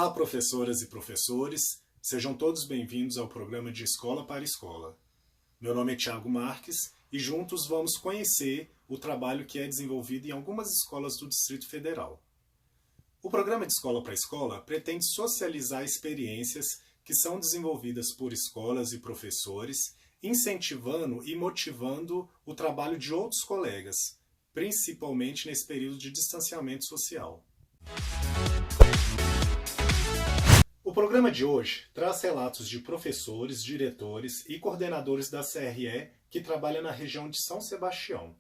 Olá, professoras e professores, sejam todos bem-vindos ao programa de Escola para Escola. Meu nome é Thiago Marques e juntos vamos conhecer o trabalho que é desenvolvido em algumas escolas do Distrito Federal. O programa de Escola para Escola pretende socializar experiências que são desenvolvidas por escolas e professores, incentivando e motivando o trabalho de outros colegas, principalmente nesse período de distanciamento social. O programa de hoje traz relatos de professores, diretores e coordenadores da CRE que trabalham na região de São Sebastião.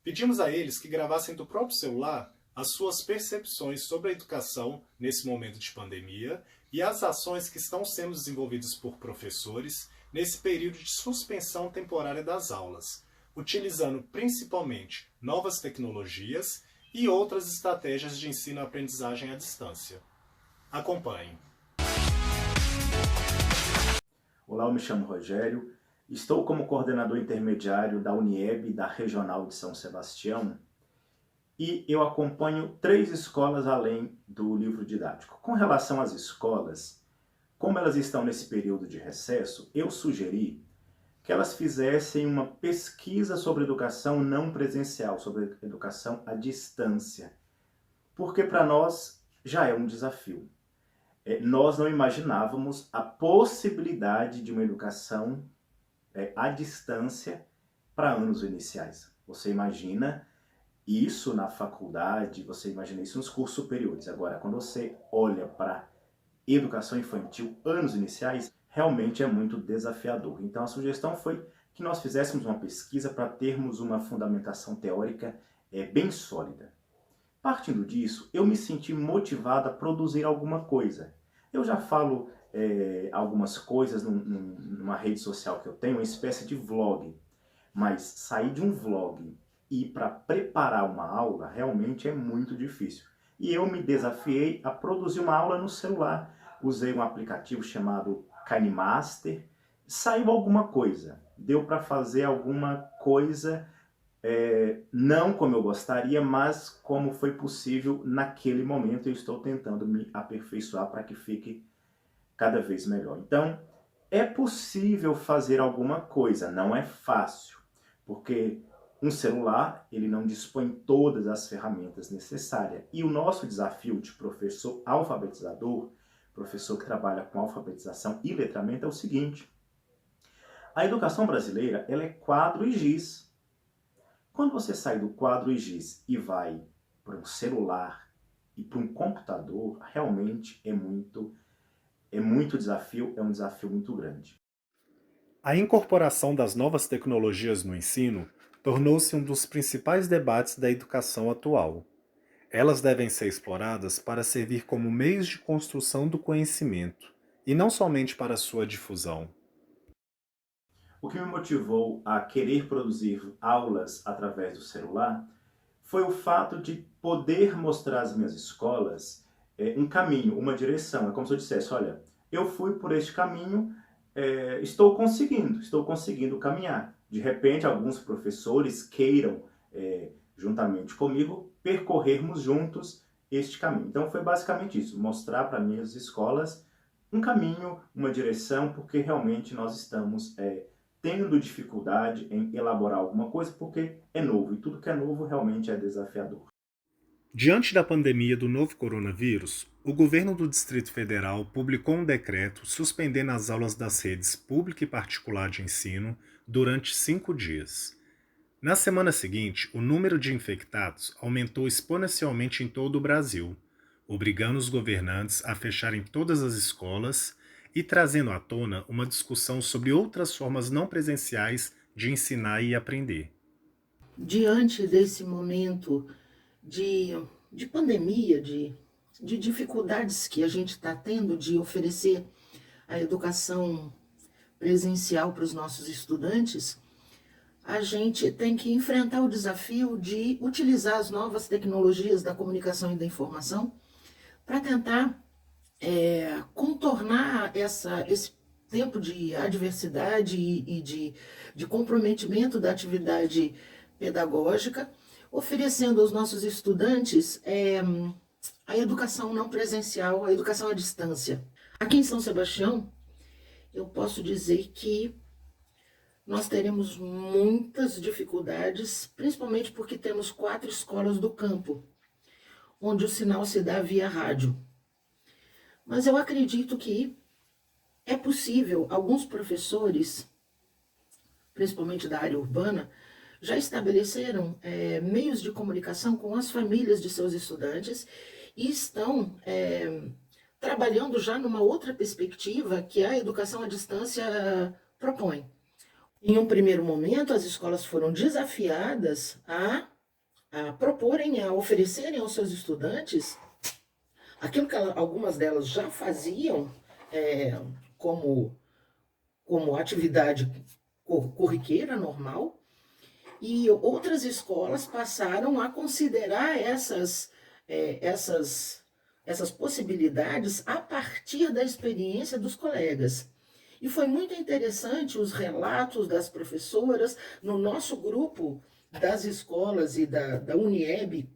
Pedimos a eles que gravassem do próprio celular as suas percepções sobre a educação nesse momento de pandemia e as ações que estão sendo desenvolvidas por professores nesse período de suspensão temporária das aulas, utilizando principalmente novas tecnologias e outras estratégias de ensino-aprendizagem à distância. Acompanhem. Olá, eu me chamo Rogério, estou como coordenador intermediário da Unieb da Regional de São Sebastião e eu acompanho 3 escolas além do livro didático. Com relação às escolas, como elas estão nesse período de recesso, eu sugeri que elas fizessem uma pesquisa sobre educação não presencial, sobre educação à distância, porque para nós já é um desafio. Nós não imaginávamos a possibilidade de uma educação à distância para anos iniciais. Você imagina isso na faculdade, você imagina isso nos cursos superiores. Agora, quando você olha para educação infantil, anos iniciais, realmente é muito desafiador. Então a sugestão foi que nós fizéssemos uma pesquisa para termos uma fundamentação teórica bem sólida. Partindo disso, eu me senti motivado a produzir alguma coisa. Eu já falo algumas coisas numa rede social que eu tenho, uma espécie de vlog. Mas sair de um vlog e ir para preparar uma aula realmente é muito difícil. E eu me desafiei a produzir uma aula no celular. Usei um aplicativo chamado KineMaster. Saiu alguma coisa. Deu para fazer alguma coisa... não como eu gostaria, mas como foi possível naquele momento. Eu estou tentando me aperfeiçoar para que fique cada vez melhor. Então, é possível fazer alguma coisa, não é fácil, porque um celular ele não dispõe todas as ferramentas necessárias. E o nosso desafio de professor alfabetizador, professor que trabalha com alfabetização e letramento, é o seguinte: a educação brasileira ela é quadro e giz. Quando você sai do quadro e giz e vai para um celular e para um computador, realmente é muito desafio, é um desafio muito grande. A incorporação das novas tecnologias no ensino tornou-se um dos principais debates da educação atual. Elas devem ser exploradas para servir como meios de construção do conhecimento, e não somente para sua difusão. O que me motivou a querer produzir aulas através do celular foi o fato de poder mostrar às minhas escolas um caminho, uma direção. É como se eu dissesse, olha, eu fui por este caminho, estou conseguindo caminhar. De repente, alguns professores queiram, juntamente comigo, percorrermos juntos este caminho. Então foi basicamente isso, mostrar para minhas escolas um caminho, uma direção, porque realmente nós estamos tendo dificuldade em elaborar alguma coisa porque é novo, e tudo que é novo realmente é desafiador. Diante da pandemia do novo coronavírus, o governo do Distrito Federal publicou um decreto suspendendo as aulas das redes pública e particular de ensino durante 5 dias. Na semana seguinte, o número de infectados aumentou exponencialmente em todo o Brasil, obrigando os governantes a fecharem todas as escolas e trazendo à tona uma discussão sobre outras formas não presenciais de ensinar e aprender. Diante desse momento de pandemia, de dificuldades que a gente está tendo de oferecer a educação presencial para os nossos estudantes, a gente tem que enfrentar o desafio de utilizar as novas tecnologias da comunicação e da informação para tentar contornar esse tempo de adversidade e de comprometimento da atividade pedagógica, oferecendo aos nossos estudantes a educação não presencial, a educação à distância. Aqui em São Sebastião, eu posso dizer que nós teremos muitas dificuldades, principalmente porque temos 4 escolas do campo, onde o sinal se dá via rádio. Mas eu acredito que é possível, alguns professores, principalmente da área urbana, já estabeleceram meios de comunicação com as famílias de seus estudantes e estão trabalhando já numa outra perspectiva que a educação à distância propõe. Em um primeiro momento, as escolas foram desafiadas a proporem, a oferecerem aos seus estudantes aquilo que algumas delas já faziam como atividade corriqueira, normal, e outras escolas passaram a considerar essas possibilidades a partir da experiência dos colegas. E foi muito interessante os relatos das professoras no nosso grupo das escolas e da Unieb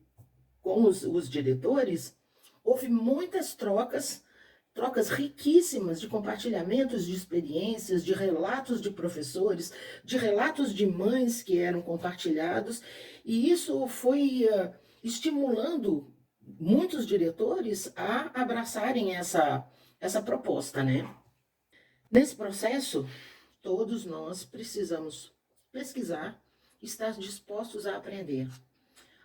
com os diretores. Houve muitas trocas riquíssimas de compartilhamentos de experiências, de relatos de professores, de relatos de mães que eram compartilhados, e isso foi estimulando muitos diretores a abraçarem essa proposta, né? Nesse processo, todos nós precisamos pesquisar, estar dispostos a aprender.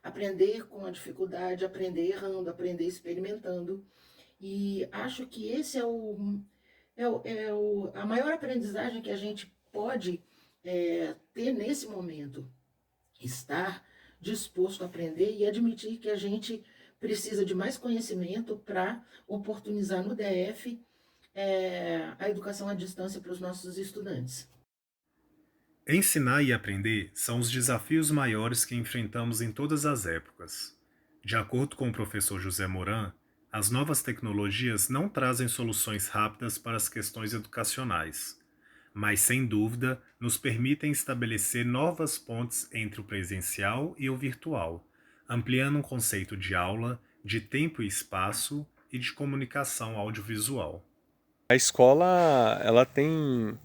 Aprender com a dificuldade, aprender errando, aprender experimentando. E acho que esse a maior aprendizagem que a gente pode ter nesse momento. Estar disposto a aprender e admitir que a gente precisa de mais conhecimento para oportunizar no DF a educação à distância para os nossos estudantes. Ensinar e aprender são os desafios maiores que enfrentamos em todas as épocas. De acordo com o professor José Moran, as novas tecnologias não trazem soluções rápidas para as questões educacionais, mas, sem dúvida, nos permitem estabelecer novas pontes entre o presencial e o virtual, ampliando um conceito de aula, de tempo e espaço e de comunicação audiovisual. A escola ela tem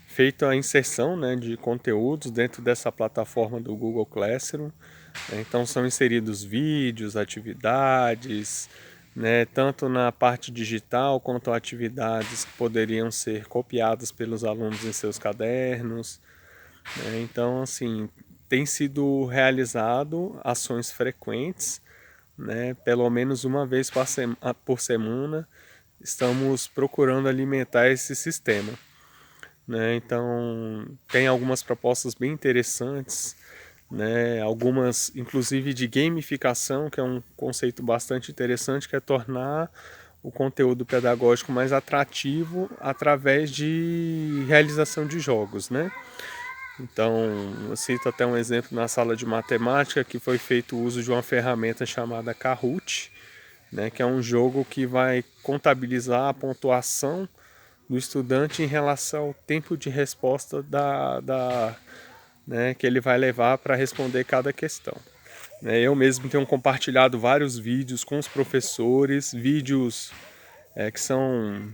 feito a inserção, né, de conteúdos dentro dessa plataforma do Google Classroom. Então são inseridos vídeos, atividades, né, tanto na parte digital quanto atividades que poderiam ser copiadas pelos alunos em seus cadernos. Né. Então, assim, tem sido realizado ações frequentes, né, pelo menos uma vez por semana. Estamos procurando alimentar esse sistema. Né? Então, tem algumas propostas bem interessantes, né? Algumas inclusive de gamificação, que é um conceito bastante interessante, que é tornar o conteúdo pedagógico mais atrativo através de realização de jogos. Né? Então, eu cito até um exemplo na sala de matemática, que foi feito o uso de uma ferramenta chamada Kahoot, né, que é um jogo que vai contabilizar a pontuação do estudante em relação ao tempo de resposta né, que ele vai levar para responder cada questão. Eu mesmo tenho compartilhado vários vídeos com os professores, vídeos que são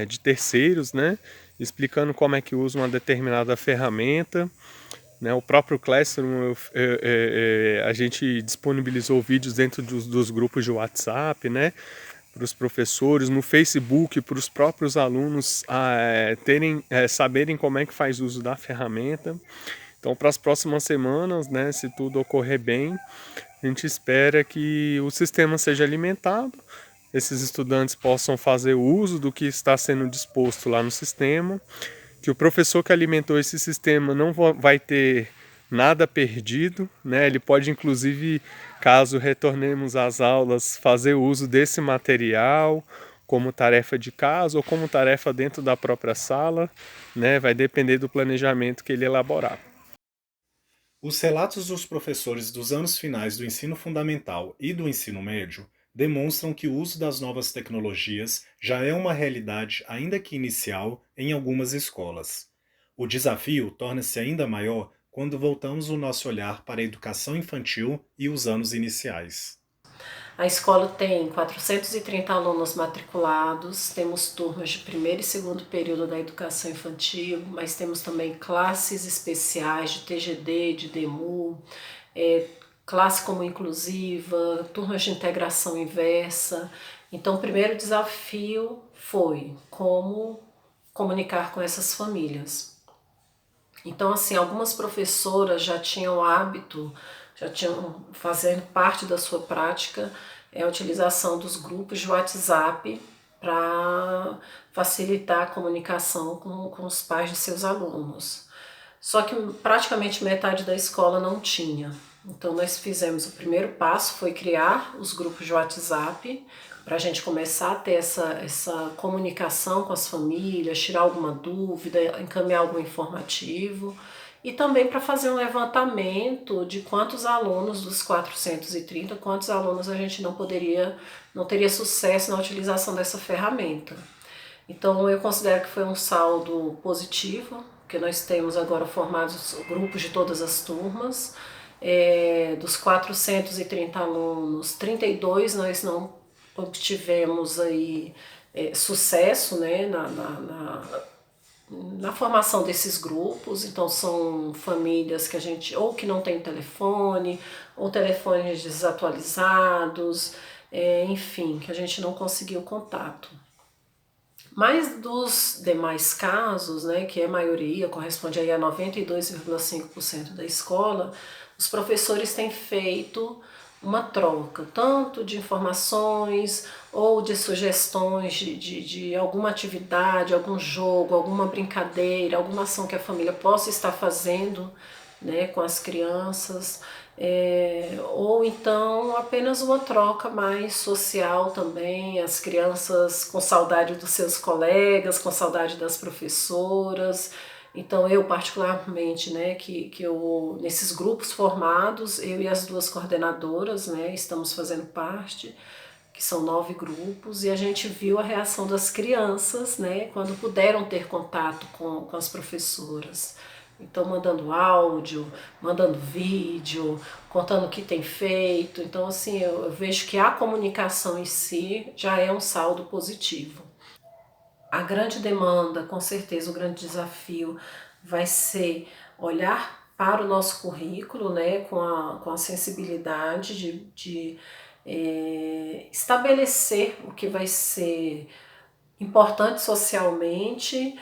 de terceiros, né, explicando como é que usa uma determinada ferramenta. O próprio Classroom, a gente disponibilizou vídeos dentro dos grupos de WhatsApp, né, para os professores, no Facebook, para os próprios alunos saberem como é que faz uso da ferramenta. Então, para as próximas semanas, né, se tudo ocorrer bem, a gente espera que o sistema seja alimentado, esses estudantes possam fazer uso do que está sendo disposto lá no sistema, que o professor que alimentou esse sistema não vai ter nada perdido, né? Ele pode, inclusive, caso retornemos às aulas, fazer uso desse material como tarefa de casa ou como tarefa dentro da própria sala, né? Vai depender do planejamento que ele elaborar. Os relatos dos professores dos anos finais do ensino fundamental e do ensino médio demonstram que o uso das novas tecnologias já é uma realidade, ainda que inicial, em algumas escolas. O desafio torna-se ainda maior quando voltamos o nosso olhar para a educação infantil e os anos iniciais. A escola tem 430 alunos matriculados, temos turmas de primeiro e segundo período da educação infantil, mas temos também classes especiais de TGD, de DEMU, classe comum inclusiva, turmas de integração inversa. Então, o primeiro desafio foi como comunicar com essas famílias. Então, assim, algumas professoras já tinham hábito, já tinham fazendo parte da sua prática a utilização dos grupos de WhatsApp para facilitar a comunicação com os pais de seus alunos. Só que praticamente metade da escola não tinha. Então nós fizemos o primeiro passo, foi criar os grupos de WhatsApp para a gente começar a ter essa comunicação com as famílias, tirar alguma dúvida, encaminhar algum informativo. E também para fazer um levantamento de quantos alunos dos 430, quantos alunos a gente não teria sucesso na utilização dessa ferramenta. Então eu considero que foi um saldo positivo, porque nós temos agora formados grupos de todas as turmas. Dos 430 alunos, 32 nós não obtivemos aí, sucesso, né, na formação desses grupos. Então são famílias que a gente ou que não tem telefone, ou telefones desatualizados, enfim, que a gente não conseguiu contato. Mas dos demais casos, né, que é a maioria, corresponde aí a 92,5% da escola, os professores têm feito uma troca, tanto de informações ou de sugestões de alguma atividade, algum jogo, alguma brincadeira, alguma ação que a família possa estar fazendo, né, com as crianças, ou então apenas uma troca mais social também, as crianças com saudade dos seus colegas, com saudade das professoras. Então eu particularmente, né, que eu, nesses grupos formados, eu e as duas coordenadoras, né, estamos fazendo parte, que são 9 grupos, e a gente viu a reação das crianças, né, quando puderam ter contato com as professoras. Então mandando áudio, mandando vídeo, contando o que tem feito. Então assim, eu vejo que a comunicação em si já é um saldo positivo. A grande demanda, com certeza, o grande desafio vai ser olhar para o nosso currículo, né, com a sensibilidade de estabelecer o que vai ser importante socialmente,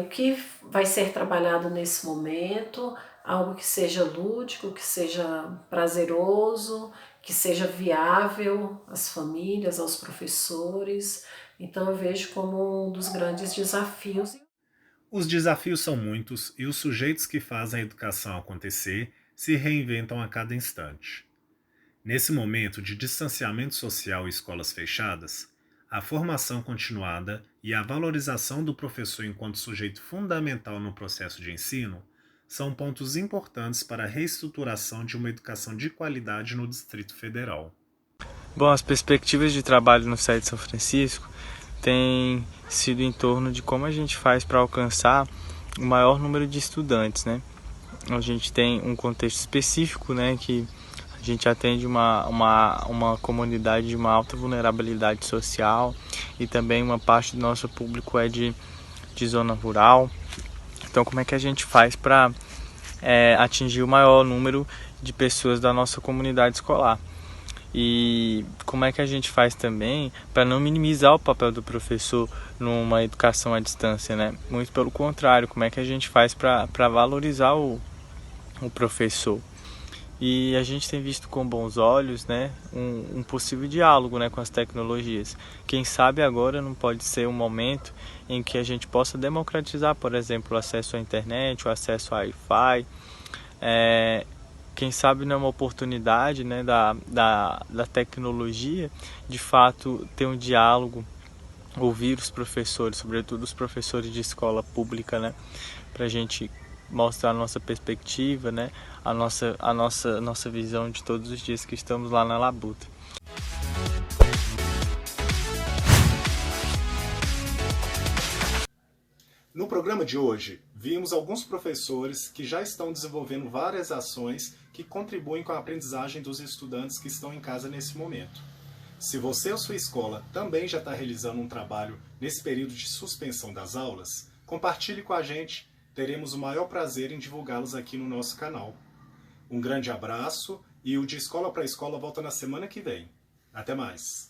o que vai ser trabalhado nesse momento, algo que seja lúdico, que seja prazeroso, que seja viável às famílias, aos professores. Então eu vejo como um dos grandes desafios. Os desafios são muitos e os sujeitos que fazem a educação acontecer se reinventam a cada instante. Nesse momento de distanciamento social e escolas fechadas, a formação continuada e a valorização do professor enquanto sujeito fundamental no processo de ensino são pontos importantes para a reestruturação de uma educação de qualidade no Distrito Federal. Bom, as perspectivas de trabalho no SED São Francisco têm sido em torno de como a gente faz para alcançar o maior número de estudantes, né? A gente tem um contexto específico, né, que a gente atende uma comunidade de uma alta vulnerabilidade social e também uma parte do nosso público é de zona rural. Então, como é que a gente faz para atingir o maior número de pessoas da nossa comunidade escolar? E como é que a gente faz também para não minimizar o papel do professor numa educação à distância, né? Muito pelo contrário, como é que a gente faz para valorizar o professor? E a gente tem visto com bons olhos, né, um possível diálogo, né, com as tecnologias. Quem sabe agora não pode ser um momento em que a gente possa democratizar, por exemplo, o acesso à internet, o acesso a Wi-Fi. Quem sabe não é uma oportunidade, né, da tecnologia, de fato, ter um diálogo, ouvir os professores, sobretudo os professores de escola pública, né, para a gente mostrar a nossa perspectiva, né, a nossa visão de todos os dias que estamos lá na labuta. No programa de hoje, vimos alguns professores que já estão desenvolvendo várias ações que contribuem com a aprendizagem dos estudantes que estão em casa nesse momento. Se você ou sua escola também já está realizando um trabalho nesse período de suspensão das aulas, compartilhe com a gente, teremos o maior prazer em divulgá-los aqui no nosso canal. Um grande abraço e o De Escola para Escola volta na semana que vem. Até mais!